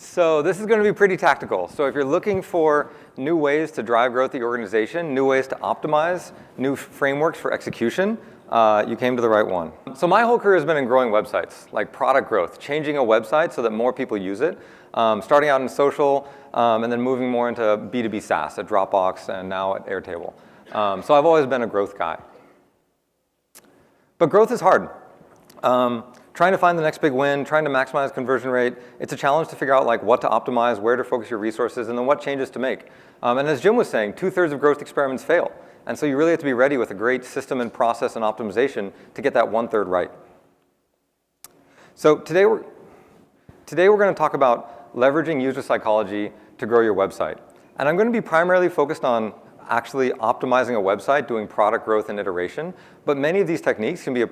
So this is going to be pretty tactical. So if you're looking for new ways to drive growth at your organization, new ways to optimize, new frameworks for execution, you came to the right one. So my whole career has been in growing websites, like product growth, changing a website so that more people use it, starting out in social, and then moving more into B2B SaaS at Dropbox and now at Airtable. So I've always been a growth guy. But growth is hard. Trying to find the next big win, trying to maximize conversion rate, it's a challenge to figure out like what to optimize, where to focus your resources, and then what changes to make. And as Jim was saying, 2/3 of growth experiments fail. And so you really have to be ready with a great system and process and optimization to get that 1/3 right. So today we're going to talk about leveraging user psychology to grow your website. And I'm going to be primarily focused on actually optimizing a website, doing product growth and iteration. But many of these techniques can be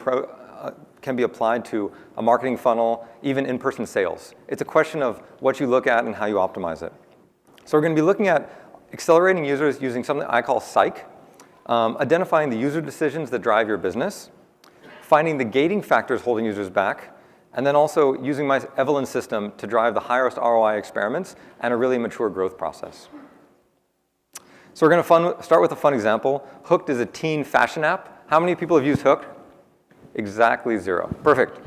applied to a marketing funnel, even in-person sales. It's a question of what you look at and how you optimize it. So we're going to be looking at accelerating users using something I call Psych, identifying the user decisions that drive your business, finding the gating factors holding users back, and then also using my Evelyn system to drive the highest ROI experiments and a really mature growth process. So we're going to start with a fun example. Hooked is a teen fashion app. How many people have used Hooked? Exactly 0. Perfect.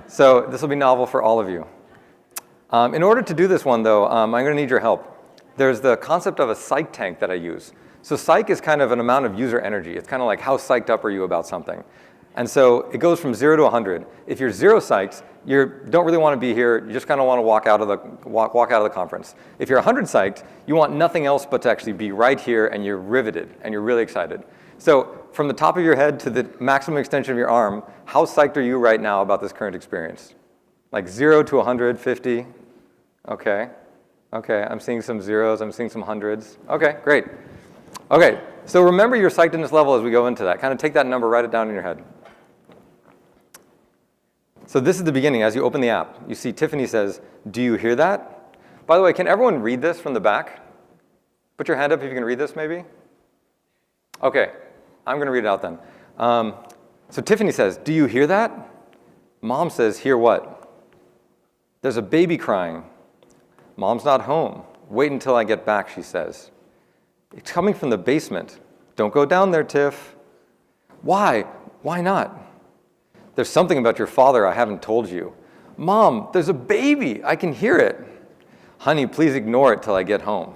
So this will be novel for all of you. In order to do this one, though, I'm going to need your help. There's the concept of a psych tank that I use. So psych is kind of an amount of user energy. It's kind of like how psyched up are you about something. And so it goes from 0 to 100. If you're 0 psyched, you don't really want to be here. You just kind of want to walk out of the conference. If you're 100 psyched, you want nothing else but to actually be right here, and you're riveted, and you're really excited. So from the top of your head to the maximum extension of your arm, how psyched are you right now about this current experience? Like 0 to 100, 50? Okay. Okay, I'm seeing some zeros. I'm seeing some hundreds. Okay, great. Okay, so remember your psychedness level as we go into that. Kind of take that number, write it down in your head. So this is the beginning. As you open the app, you see Tiffany says, "Do you hear that?" By the way, can everyone read this from the back? Put your hand up if you can read this, maybe. Okay, I'm going to read it out then. So Tiffany says, "Do you hear that?" Mom says, "Hear what?" "There's a baby crying." "Mom's not home. Wait until I get back," she says. "It's coming from the basement." "Don't go down there, Tiff." "Why? Why not?" "There's something about your father I haven't told you." "Mom, there's a baby. I can hear it." "Honey, please ignore it till I get home."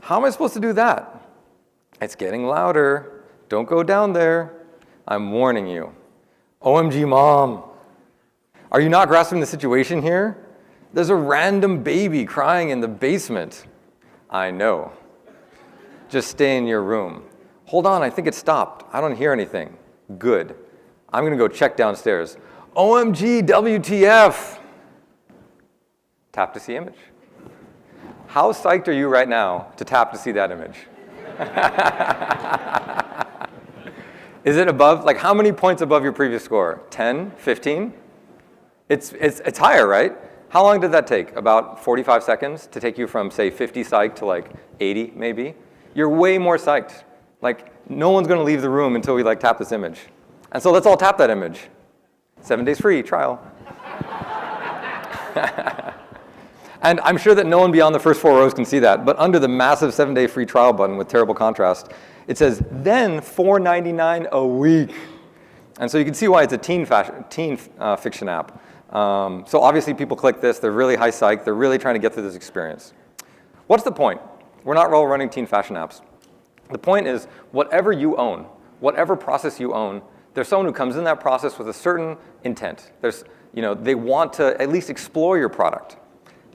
"How am I supposed to do that?" "It's getting louder. Don't go down there. I'm warning you." OMG, Mom. Are you not grasping the situation here? There's a random baby crying in the basement. I know. Just stay in your room. Hold on, I think it stopped. I don't hear anything. Good. I'm going to go check downstairs. OMG, WTF. Tap to see image. How psyched are you right now to tap to see that image? Is it above, like how many points above your previous score? 10, 15? It's higher, right? How long did that take? About 45 seconds to take you from, say, 50 psyched to like 80, maybe? You're way more psyched. Like, no one's going to leave the room until we like tap this image. And so let's all tap that image. 7 days free trial. And I'm sure that no one beyond the first 4 rows can see that, but under the massive 7-day free trial button with terrible contrast, it says, then $4.99 a week. And so you can see why it's a teen fiction app. So obviously people click this, they're really high psych, they're really trying to get through this experience. What's the point? We're not all running teen fashion apps. The point is, whatever you own, whatever process you own, there's someone who comes in that process with a certain intent. They want to at least explore your product.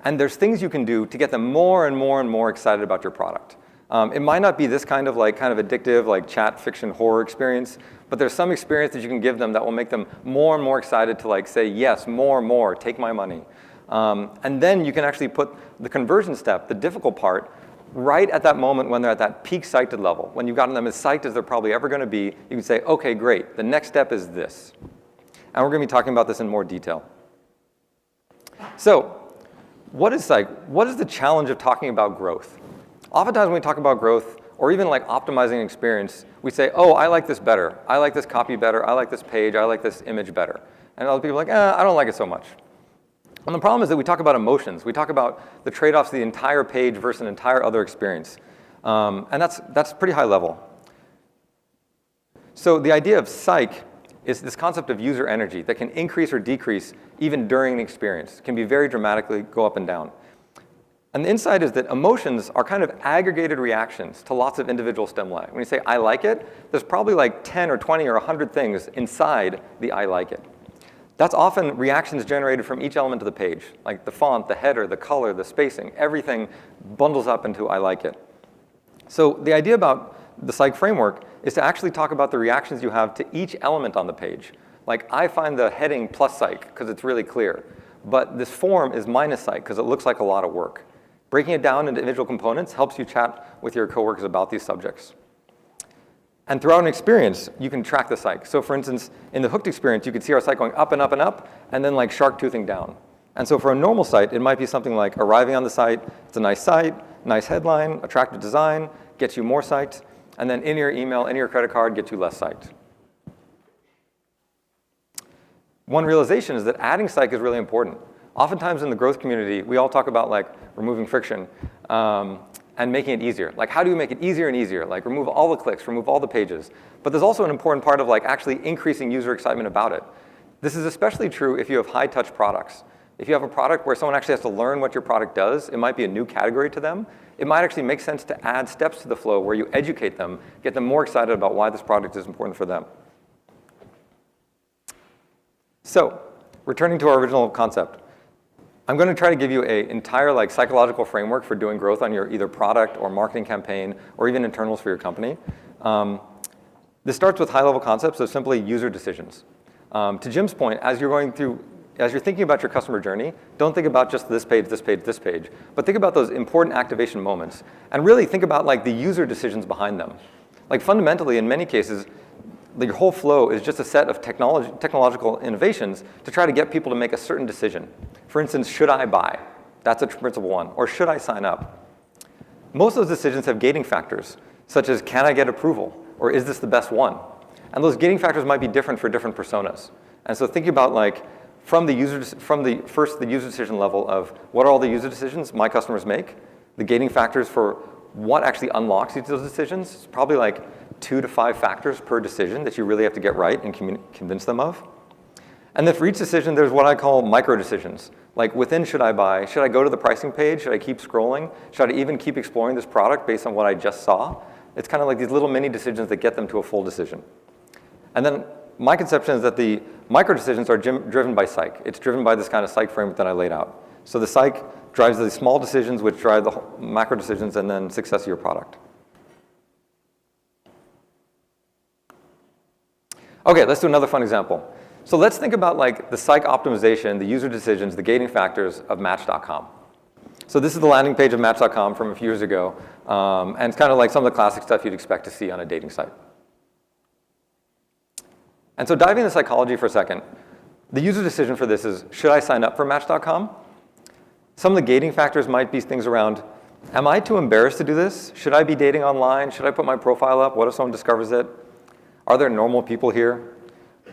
And there's things you can do to get them more and more and more excited about your product. It might not be this kind of addictive, like chat fiction horror experience, but there's some experience that you can give them that will make them more and more excited to say, yes, more, take my money. And then you can actually put the conversion step, the difficult part, right at that moment when they're at that peak psyched level. When you've gotten them as psyched as they're probably ever going to be, you can say, okay, great, the next step is this. And we're going to be talking about this in more detail. So, what is psych? What is the challenge of talking about growth? Oftentimes when we talk about growth, or even like optimizing an experience, we say, oh, I like this better. I like this copy better. I like this page. I like this image better. And other people are like, I don't like it so much. And the problem is that we talk about emotions. We talk about the trade-offs of the entire page versus an entire other experience. And that's pretty high level. So the idea of psych is this concept of user energy that can increase or decrease even during the experience. It can be very dramatically go up and down. And the insight is that emotions are kind of aggregated reactions to lots of individual stimuli. When you say, I like it, there's probably like 10 or 20 or 100 things inside the I like it. That's often reactions generated from each element of the page, like the font, the header, the color, the spacing, everything bundles up into I like it. So the idea about the psych framework is to actually talk about the reactions you have to each element on the page. Like I find the heading plus psych because it's really clear, but this form is minus psych because it looks like a lot of work. Breaking it down into individual components helps you chat with your coworkers about these subjects. And throughout an experience, you can track the psych. So for instance, in the hooked experience, you could see our site going up and up and up, and then like shark toothing down. And so for a normal site, it might be something like arriving on the site, it's a nice site, nice headline, attractive design, gets you more sites, and then in your email, in your credit card, gets you less sites. One realization is that adding psych is really important. Oftentimes in the growth community, we all talk about like removing friction and making it easier. Like how do you make it easier and easier? Like remove all the clicks, remove all the pages. But there's also an important part of like actually increasing user excitement about it. This is especially true if you have high touch products. If you have a product where someone actually has to learn what your product does, it might be a new category to them. It might actually make sense to add steps to the flow where you educate them, get them more excited about why this product is important for them. So, returning to our original concept, I'm going to try to give you an entire like psychological framework for doing growth on your either product or marketing campaign or even internals for your company. This starts with high-level concepts of simply user decisions. To Jim's point, as you're thinking about your customer journey, don't think about just this page, this page, this page, but think about those important activation moments and really think about like the user decisions behind them. Like fundamentally, in many cases, your whole flow is just a set of technological innovations to try to get people to make a certain decision. For instance, should I buy? That's a principle one. Or should I sign up? Most of those decisions have gating factors, such as can I get approval? Or is this the best one? And those gating factors might be different for different personas. And so thinking about like from the user decision level of what are all the user decisions my customers make, the gating factors for what actually unlocks each of those decisions, it's probably like 2 to 5 factors per decision that you really have to get right and convince them of. And then for each decision, there's what I call micro decisions. Like within should I buy? Should I go to the pricing page? Should I keep scrolling? Should I even keep exploring this product based on what I just saw? It's kind of like these little mini decisions that get them to a full decision. And then my conception is that the micro decisions are driven by psych. It's driven by this kind of psych framework that I laid out. So the psych drives the small decisions, which drive the macro decisions, and then success of your product. Okay, let's do another fun example. So let's think about like the psych optimization, the user decisions, the gating factors of Match.com. So this is the landing page of Match.com from a few years ago, and it's kind of like some of the classic stuff you'd expect to see on a dating site. And so diving into psychology for a second, the user decision for this is, should I sign up for Match.com? Some of the gating factors might be things around, am I too embarrassed to do this? Should I be dating online? Should I put my profile up? What if someone discovers it? Are there normal people here?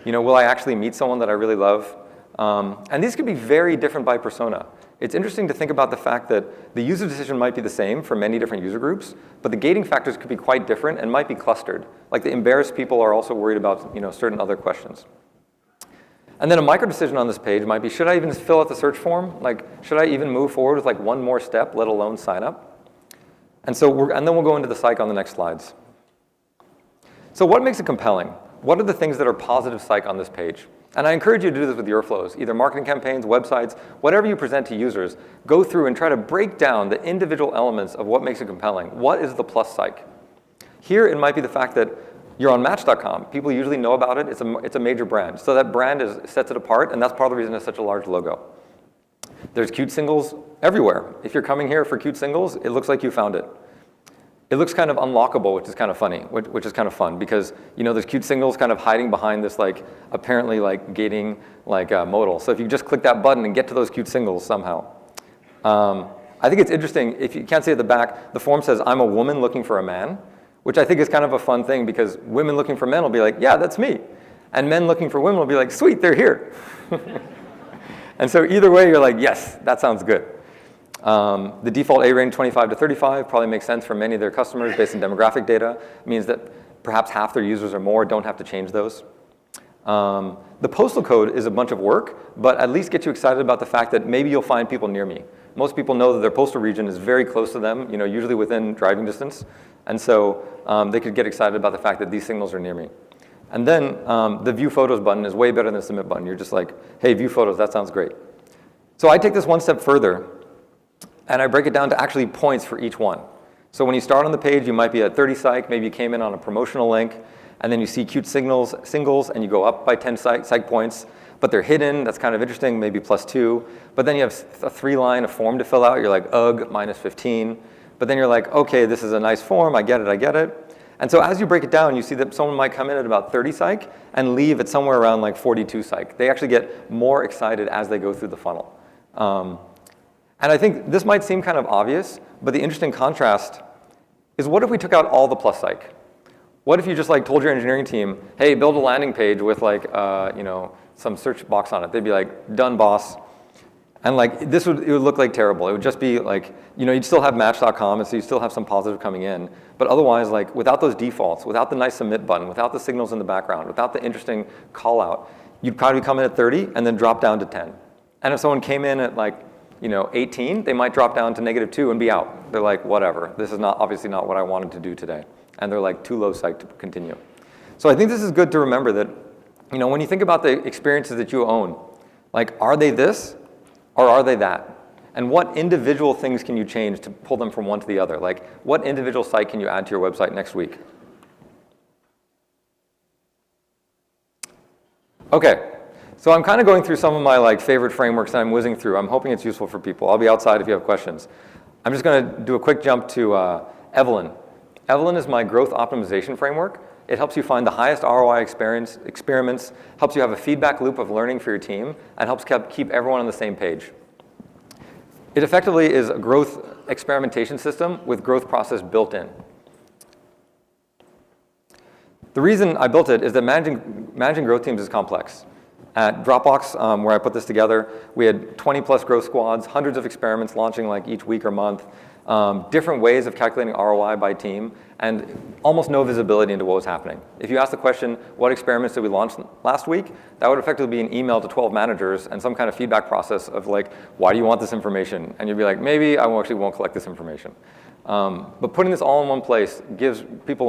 Will I actually meet someone that I really love? And these could be very different by persona. It's interesting to think about the fact that the user decision might be the same for many different user groups, but the gating factors could be quite different and might be clustered. Like the embarrassed people are also worried about certain other questions. And then a micro decision on this page might be, should I even fill out the search form? Like, should I even move forward with like one more step, let alone sign up? And then we'll go into the psych on the next slides. So what makes it compelling? What are the things that are positive psych on this page? And I encourage you to do this with your flows, either marketing campaigns, websites, whatever you present to users, go through and try to break down the individual elements of what makes it compelling. What is the plus psych? Here, it might be the fact that you're on Match.com. People usually know about it. It's a major brand. So that brand sets it apart, and that's part of the reason it's such a large logo. There's cute singles everywhere. If you're coming here for cute singles, it looks like you found it. It looks kind of unlockable, which is kind of funny, which is kind of fun because there's cute singles kind of hiding behind this like apparently like gating like modal. So if you just click that button and get to those cute singles somehow. I think it's interesting, if you can't see at the back, the form says I'm a woman looking for a man, which I think is kind of a fun thing because women looking for men will be like, yeah, that's me. And men looking for women will be like, sweet, they're here. And so either way, you're like, yes, that sounds good. The default A range 25 to 35 probably makes sense for many of their customers based on demographic data. It means that perhaps half their users or more don't have to change those. The postal code is a bunch of work, but at least get you excited about the fact that maybe you'll find people near me. Most people know that their postal region is very close to them, usually within driving distance. And so they could get excited about the fact that these signals are near me. And then the View Photos button is way better than the Submit button. You're just like, hey, view photos, that sounds great. So I take this one step further, and I break it down to actually points for each one. So when you start on the page, you might be at 30 psych, maybe you came in on a promotional link, and then you see cute singles, and you go up by 10 psych points, but they're hidden. That's kind of interesting, maybe +2. But then you have a 3-line, a form to fill out. You're like, ugh, -15. But then you're like, okay, this is a nice form. I get it. And so as you break it down, you see that someone might come in at about 30 psych and leave at somewhere around like 42 psych. They actually get more excited as they go through the funnel. And I think this might seem kind of obvious, but the interesting contrast is, what if we took out all the plus psych? What if you just like told your engineering team, hey, build a landing page with like some search box on it? They'd be like, done, boss. And like it would look like terrible. It would just be like, you'd still have Match.com, and so you still have some positive coming in. But otherwise, like without those defaults, without the nice submit button, without the signals in the background, without the interesting call out, you'd probably come in at 30 and then drop down to 10. And if someone came in at like 18, they might drop down to -2 and be out. They're like, whatever, this is obviously not what I wanted to do today. And they're like too low psych to continue. So I think this is good to remember that, when you think about the experiences that you own, like, are they this or are they that? And what individual things can you change to pull them from one to the other? Like, what individual site can you add to your website next week? Okay, so I'm kind of going through some of my favorite frameworks that I'm whizzing through. I'm hoping it's useful for people. I'll be outside if you have questions. I'm just going to do a quick jump to Evelyn. Evelyn is my growth optimization framework. It helps you find the highest ROI experiments, helps you have a feedback loop of learning for your team, and helps keep everyone on the same page. It effectively is a growth experimentation system with growth process built in. The reason I built it is that managing growth teams is complex. At Dropbox, where I put this together, we had 20+ growth squads, hundreds of experiments launching each week or month, different ways of calculating ROI by team, and almost no visibility into what was happening. If you ask the question, what experiments did we launch last week? That would effectively be an email to 12 managers and some kind of feedback process of why do you want this information? And you'd be like, maybe I actually won't collect this information. But putting this all in one place gives people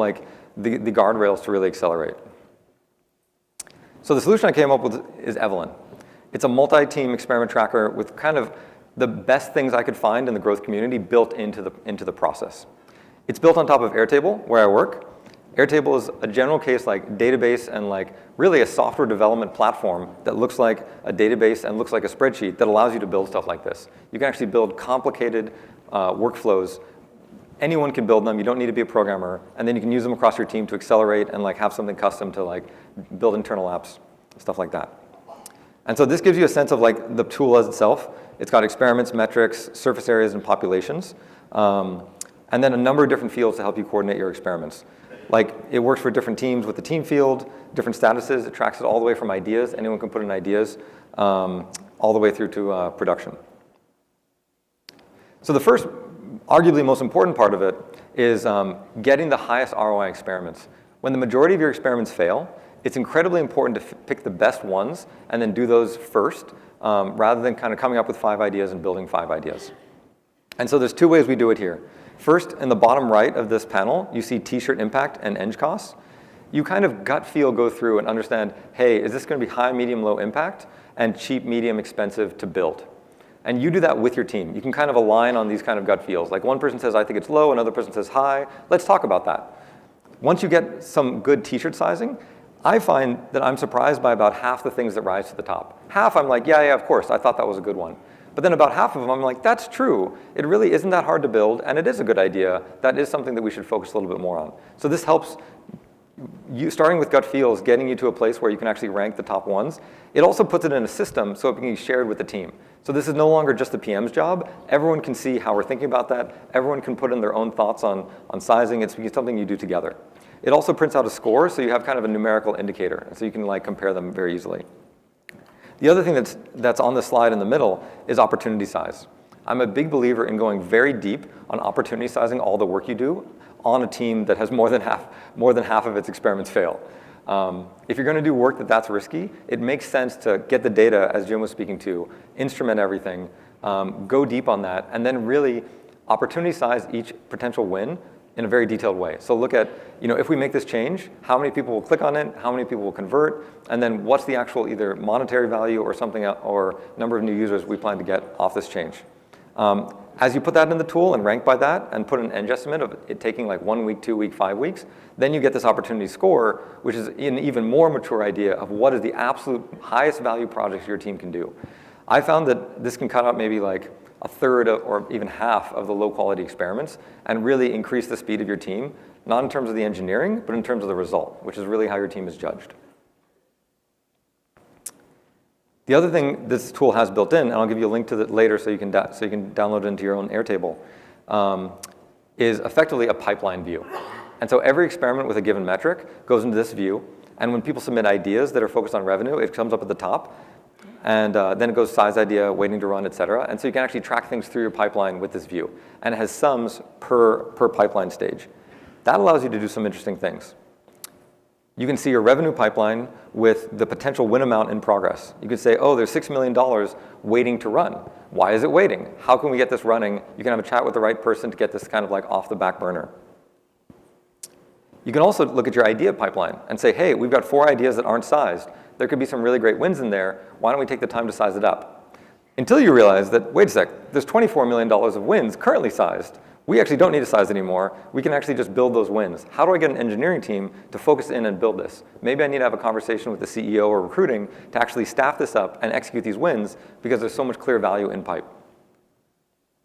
the guardrails to really accelerate. So the solution I came up with is Evelyn. It's a multi-team experiment tracker with kind of the best things I could find in the growth community built into the process. It's built on top of Airtable, where I work. Airtable is a general case database and really a software development platform that looks like a database and looks like a spreadsheet that allows you to build stuff like this. You can actually build complicated workflows. Anyone can build them. You don't need to be a programmer. And then you can use them across your team to accelerate and have something custom to build internal apps, stuff like that. And so this gives you a sense of the tool as itself. It's got experiments, metrics, surface areas, and populations. And then a number of different fields to help you coordinate your experiments. It works for different teams with the team field, different statuses. It tracks it all the way from ideas. Anyone can put in ideas, all the way through to production. So the first, arguably most important part of it is getting the highest ROI experiments. When the majority of your experiments fail, it's incredibly important to pick the best ones and then do those first, rather than kind of coming up with 5 ideas and building 5 ideas. And so there's 2 ways we do it here. First, in the bottom right of this panel, you see t-shirt impact and eng costs. You kind of gut feel go through and understand, hey, is this going to be high, medium, low impact, and cheap, medium, expensive to build? And you do that with your team. You can kind of align on these kind of gut feels. One person says, I think it's low, another person says high. Let's talk about that. Once you get some good t-shirt sizing, I find that I'm surprised by about half the things that rise to the top. Half I'm like, yeah, of course, I thought that was a good one. But then about half of them I'm like, that's true. It really isn't that hard to build, and it is a good idea. That is something that we should focus a little bit more on. So this helps you, starting with gut feels, getting you to a place where you can actually rank the top ones. It also puts it in a system so it can be shared with the team. So this is no longer just the PM's job. Everyone can see how we're thinking about that. Everyone can put in their own thoughts on sizing. It's something you do together. It also prints out a score, so you have kind of a numerical indicator, so you can compare them very easily. The other thing that's on the slide in the middle is opportunity size. I'm a big believer in going very deep on opportunity sizing all the work you do on a team that has more than half of its experiments fail. If you're going to do work that's risky, it makes sense to get the data, as Jim was speaking to, instrument everything, go deep on that, and then really opportunity size each potential win in a very detailed way. So look at, if we make this change, how many people will click on it, how many people will convert, and then what's the actual either monetary value or something, or number of new users we plan to get off this change. As you put that in the tool and rank by that and put an edge estimate of it taking like 1 week, 2 weeks, 5 weeks, then you get this opportunity score, which is an even more mature idea of what is the absolute highest value projects your team can do. I found that this can cut out maybe like a third or even half of the low quality experiments and really increase the speed of your team, not in terms of the engineering, but in terms of the result, which is really how your team is judged. The other thing this tool has built in, and I'll give you a link to it later so you can download it into your own Airtable, is effectively a pipeline view. And so every experiment with a given metric goes into this view, and when people submit ideas that are focused on revenue, it comes up at the top, and then it goes size idea, waiting to run, et cetera. And so you can actually track things through your pipeline with this view, and it has sums per pipeline stage. That allows you to do some interesting things. You can see your revenue pipeline with the potential win amount in progress. You could say, oh, there's $6 million waiting to run. Why is it waiting? How can we get this running? You can have a chat with the right person to get this kind of like off the back burner. You can also look at your idea pipeline and say, hey, we've got 4 ideas that aren't sized. There could be some really great wins in there. Why don't we take the time to size it up? Until you realize that, wait a sec, there's $24 million of wins currently sized. We actually don't need to size anymore. We can actually just build those wins. How do I get an engineering team to focus in and build this? Maybe I need to have a conversation with the CEO or recruiting to actually staff this up and execute these wins because there's so much clear value in pipe.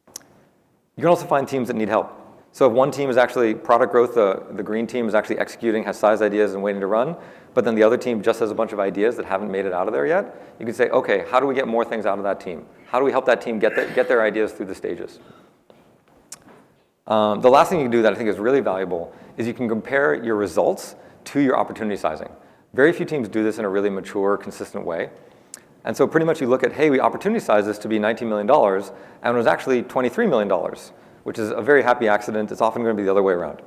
You can also find teams that need help. So if one team is actually product growth, the green team is actually executing, has size ideas and waiting to run, but then the other team just has a bunch of ideas that haven't made it out of there yet, you can say, okay, how do we get more things out of that team? How do we help that team get their ideas through the stages? The last thing you can do that I think is really valuable is you can compare your results to your opportunity sizing. Very few teams do this in a really mature, consistent way. And so pretty much you look at, hey, we opportunity sized this to be $19 million, and it was actually $23 million, which is a very happy accident. It's often going to be the other way around.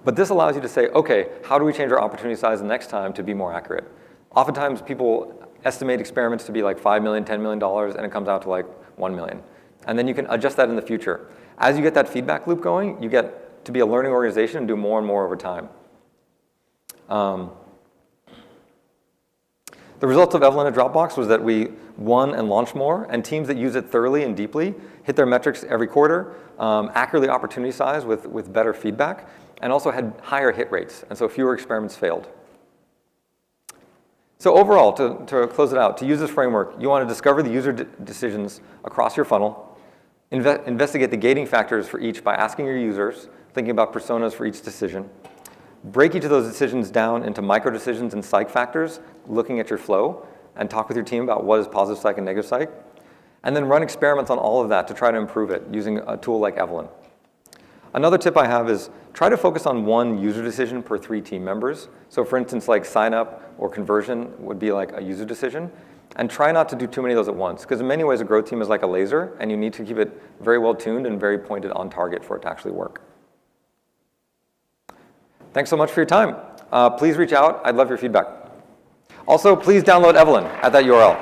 But this allows you to say, okay, how do we change our opportunity size the next time to be more accurate? Oftentimes people estimate experiments to be like $5 million, $10 million, and it comes out to like $1 million. And then you can adjust that in the future. As you get that feedback loop going, you get to be a learning organization and do more and more over time. The results of Evelyn at Dropbox was that we won and launched more, and teams that use it thoroughly and deeply hit their metrics every quarter, accurately opportunity size with better feedback, and also had higher hit rates, and so fewer experiments failed. So overall, to close it out, to use this framework, you want to discover the user decisions across your funnel, investigate the gating factors for each by asking your users, thinking about personas for each decision, break each of those decisions down into micro decisions and psych factors, looking at your flow, and talk with your team about what is positive psych and negative psych, and then run experiments on all of that to try to improve it using a tool like Evelyn. Another tip I have is try to focus on one user decision per 3 team members. So for instance, like sign up or conversion would be like a user decision. And try not to do too many of those at once, because in many ways a growth team is like a laser, and you need to keep it very well tuned and very pointed on target for it to actually work. Thanks so much for your time. Please reach out. I'd love your feedback. Also, please download Evelyn at that URL.